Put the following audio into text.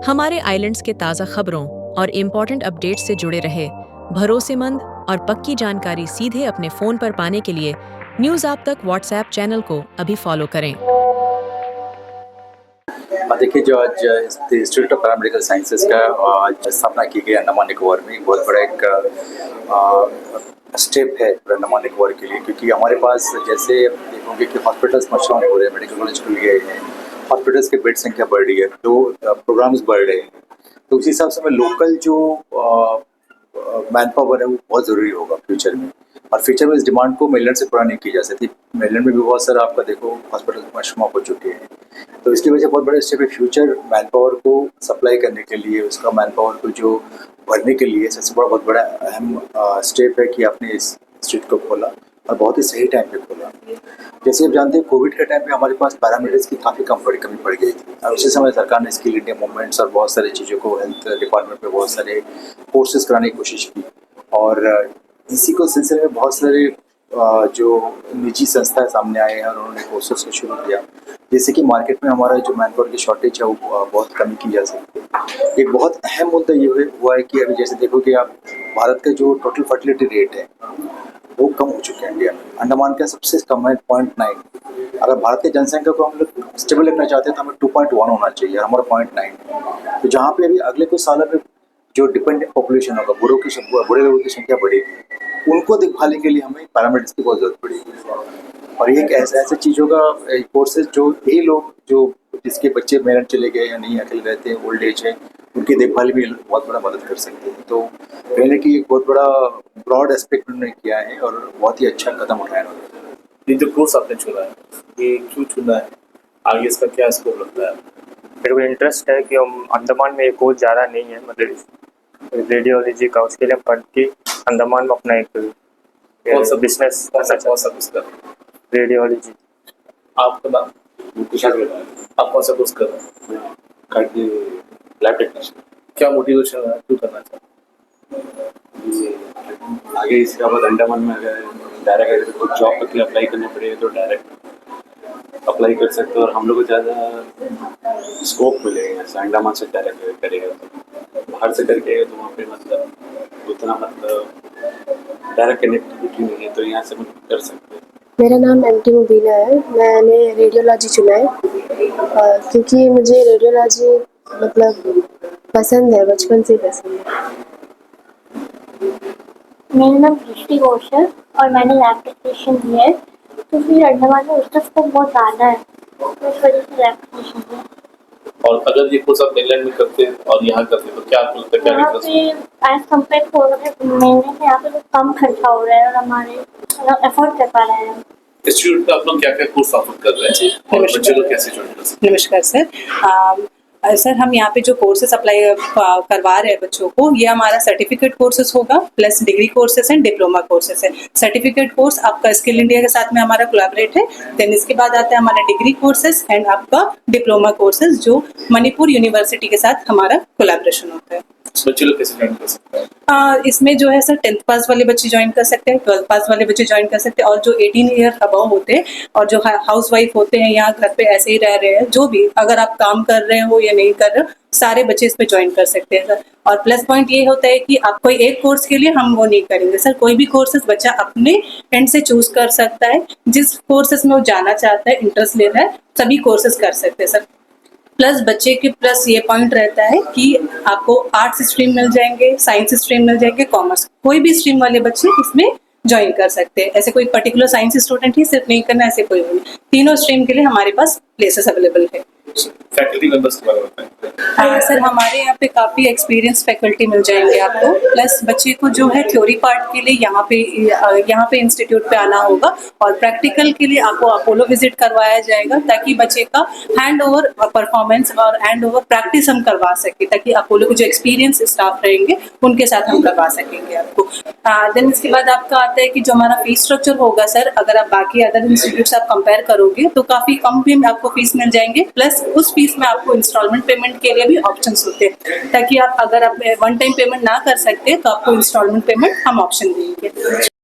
हमारे आइलैंड्स के ताज़ा खबरों और इम्पोर्टेंट अपडेट्स से जुड़े रहे भरोसेमंद और पक्की जानकारी सीधे अपने फ़ोन पर पाने के लिए न्यूज़ आप तक व्हाट्सएप चैनल को अभी फॉलो करें। देखिए, जो आज इंस्टीट्यूट ऑफ पैरामेडिकल साइंसेज का आज स्थापना की गई अंडमान निकोबार में, बहुत बड़ा एक स्टेप है अंडमान निकोबार के लिए, क्योंकि हमारे पास जैसे देखोगे कि हॉस्पिटल्स मशरूम हो रहे हैं, मेडिकल कॉलेज खुल गए हैं, हॉस्पिटल्स की बेड संख्या बढ़ रही है, तो प्रोग्राम्स बढ़ रहे हैं, तो उस हिसाब से हमें लोकल जो मैन पावर है वो बहुत ज़रूरी होगा फ्यूचर में। और फ्यूचर में इस डिमांड को मेलैंड से पूरा नहीं की जा सकती। मेलैंड में भी बहुत सारा आपका देखो हॉस्पिटल मशरूम हो चुके हैं, तो इसकी वजह से बहुत बड़े स्टेप है फ्यूचर मैन पावर को सप्लाई करने के लिए, उसका मैन पावर को जो भरने के लिए सबसे बड़ा बहुत बड़ा अहम स्टेप है कि आपने इस इंस्टीट्यूट को खोला और बहुत ही सही टाइम पे खोला। जैसे आप जानते हैं, कोविड के टाइम पे हमारे पास पैरामेडिक्स की काफ़ी कमी पड़ गई थी, और उसी समय सरकार ने स्किल इंडिया मूवमेंट्स और बहुत सारी चीज़ों को हेल्थ डिपार्टमेंट में बहुत सारे कोर्सेज कराने की कोशिश की, और इसी को सिलसिले में बहुत सारे जो निजी संस्थाएं सामने आए हैं और उन्होंने कोर्सेज को शुरू किया, जैसे कि मार्केट में हमारा जो मैन पावर की शॉर्टेज है वो बहुत कमी की जा सकती है। एक बहुत अहम मुद्दा ये हुआ है कि अभी जैसे देखो कि आप भारत का जो टोटल फर्टिलिटी रेट है वो कम हो चुके हैं इंडिया में। अंडमान का सबसे कम है 0.9। अगर भारत की जनसंख्या को हम लोग स्टेबल रखना चाहते हैं तो हमें 2.1 होना चाहिए, हमारा 0.9। तो जहाँ पे अभी अगले कुछ सालों में जो डिपेंडेंट पॉपुलेशन होगा, बूढ़े लोगों की संख्या बढ़ेगी, उनको देखभाल के लिए हमें पैरामेडिक्स की बहुत जरूरत पड़ेगी। और ये एक ऐसा चीज़ होगा कोर्सेज जो ये लोग जो जिसके बच्चे मेरठ चले गए या नहीं अकेले रहते हैं, ओल्ड एज है, उनकी देखभाल भी बहुत बड़ा मदद कर सकते हैं। तो कहने की एक बहुत बड़ा ब्रॉड एस्पेक्ट उन्होंने किया है और बहुत ही अच्छा कदम उठाया उन्होंने। ये जो कोर्स आपने चुना है, ये क्यों चुना है, आगे इसका क्या स्कोप लगता है? मेरे को इंटरेस्ट है कि हम अंडमान में एक कोर्स ज़्यादा नहीं है, मतलब रेडियोलॉजी का, उसके लिए हम पढ़ के अंडमान में अपना एक बिजनेस कर रेडियोलॉजी। आपका नाम? आप कौन सा कोर्स कर रहे हैं? Lab technician. क्या मोटिवेशन है, क्यों करना चाहते आगे इसके बाद अंडमान में अगर डायरेक्ट जॉब के लिए अप्लाई करना पड़ेगा तो डायरेक्ट अप्लाई कर सकते हो, और हम लोग को ज़्यादा स्कोप मिलेगा। जैसे अंडमान से डायरेक्ट करेगा तो बाहर से करके तो वहाँ पे मतलब उतना मतलब डायरेक्ट कनेक्टिविटी नहीं है, तो यहाँ से मतलब कर सकते हैं। मेरा नाम एमटी मुबीना है। मैंने रेडियोलॉजी चुना है क्योंकि मुझे रेडियोलॉजी मतलब पसंद है, बचपन से पसंद है। मेरा नाम दृष्टि घोष है और मैंने लैब टेक्नीशियन लिया है, तो फिर अंडमान में उसका स्कोप बहुत ज़्यादा है, तो इस वजह से लैब टेक्नीशियन लिया। और अगर ये कोर्स आप इंग्लैंड में करते और यहाँ करते तो क्या आपको लगता है, क्या यहाँ पे एज कम्पेयर टू मेरे से यहाँ पे तो कम खर्चा हो रहा है और हमारे एफोर्ड कर पा रहे हैं। इंस्टीट्यूट पे आप लोग क्या क्या कोर्स ऑफर कर रहे हैं और बच्चे लोग कैसे ज्वाइन कर सकते हैं? नमस्कार सर, हम यहाँ पे जो कोर्सेज अप्लाई करवा रहे हैं बच्चों को, ये हमारा सर्टिफिकेट कोर्सेज होगा plus degree courses and diploma courses है। सर्टिफिकेट कोर्स आपका स्किल इंडिया के साथ में हमारा कोलैबोरेट है, देन इसके बाद आता है हमारा डिग्री कोर्सेज एंड आपका डिप्लोमा कोर्सेज जो मणिपुर यूनिवर्सिटी के साथ हमारा कोलैबोरेशन होता है। बच्चे लोग कैसे ज्वाइन कर सकते हैं? इसमें जो है सर 10th पास वाले बच्चे ज्वाइन कर सकते हैं, 12th पास वाले बच्चे ज्वाइन कर सकते हैं, और जो 18 ईयर अबव होते हैं और जो हाउस वाइफ होते हैं, यहाँ घर पे ऐसे ही रह रहे हैं, जो भी अगर आप काम कर रहे हो या नहीं कर रहे हो, सारे बच्चे इसमें ज्वाइन कर सकते हैं सर। और प्लस पॉइंट ये होता है कि आप कोई एक कोर्स के लिए हम वो नहीं करेंगे सर, कोई भी कोर्सेज बच्चा अपने एंड से चूज कर सकता है, जिस कोर्सेज में वो जाना चाहता है, इंटरेस्ट ले रहा है, सभी कोर्सेज कर सकते हैं सर। प्लस बच्चे के प्लस ये पॉइंट रहता है कि आपको आर्ट्स स्ट्रीम मिल जाएंगे, साइंस स्ट्रीम मिल जाएंगे, कॉमर्स, कोई भी स्ट्रीम वाले बच्चे इसमें ज्वाइन कर सकते हैं। ऐसे कोई पर्टिकुलर साइंस स्टूडेंट ही सिर्फ नहीं करना, ऐसे कोई नहीं, तीनों स्ट्रीम के लिए हमारे पास प्लेसेस अवेलेबल है। फैकल्टी मेंबर्स के बारे में बताएं। हाँ सर, हमारे यहाँ पे काफ़ी एक्सपीरियंस फैकल्टी मिल जाएंगे आपको, प्लस बच्चे को जो है थ्योरी पार्ट के लिए यहाँ पे इंस्टीट्यूट पे आना होगा, और प्रैक्टिकल के लिए आपको अपोलो विजिट करवाया जाएगा, ताकि बच्चे का हैंड ओवर परफॉर्मेंस और हैंड ओवर प्रैक्टिस हम करवा सकें, ताकि अपोलो के जो एक्सपीरियंस स्टाफ रहेंगे उनके साथ हम करवा सकेंगे आपको। देन इसके बाद आपका आता है कि जो हमारा फीस स्ट्रक्चर होगा सर, अगर आप बाकी अदर इंस्टीट्यूट से आप कंपेयर करोगे तो काफ़ी कम भी आपको फीस मिल जाएंगे, प्लस उस फीस में आपको इंस्टॉलमेंट पेमेंट के लिए भी ऑप्शंस होते हैं, ताकि आप अगर आप वन टाइम पेमेंट ना कर सकते तो आपको इंस्टॉलमेंट पेमेंट हम ऑप्शन देंगे।